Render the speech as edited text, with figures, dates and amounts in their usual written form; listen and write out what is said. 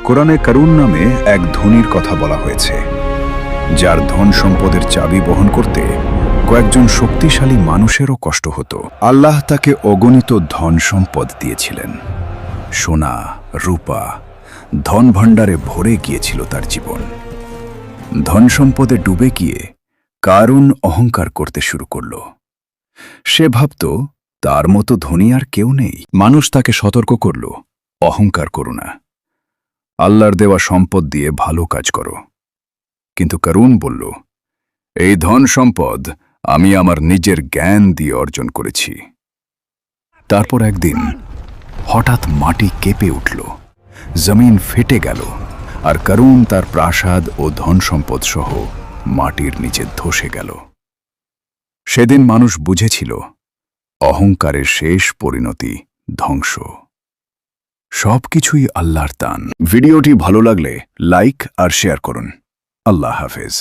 কোরআনে কারুন নামে এক ধনীর কথা বলা হয়েছে, যার ধন সম্পদের চাবি বহন করতে কয়েকজন শক্তিশালী মানুষেরও কষ্ট হতো। আল্লাহ তাকে অগণিত ধন সম্পদ দিয়েছিলেন। সোনা, রূপা, ধন ভাণ্ডারে ভরে গিয়েছিল তার জীবন। ধন সম্পদে ডুবে গিয়ে কারুন অহংকার করতে শুরু করল। সে ভাবত তার মতো ধনী আর কেউ নেই। মানুষ তাকে সতর্ক করল, অহংকার করো না, আল্লাহর দেওয়া সম্পদ দিয়ে ভালো কাজ করো। কিন্তু কারুন বলল, এই ধন সম্পদ আমি আমার নিজের জ্ঞান দিয়ে অর্জন করেছি। তারপর একদিন হঠাৎ মাটি কেঁপে উঠল, জমিন ফেটে গেল, আর কারুন তার প্রাসাদ ও ধন সম্পদ সহ মাটির নিচে ধসে গেল। সেদিন মানুষ বুঝেছিল, অহংকারের শেষ পরিণতি ধ্বংস। সবকিছুই আল্লাহর দান। ভিডিওটি ভালো লাগলে লাইক আর শেয়ার করুন। আল্লাহ হাফেজ।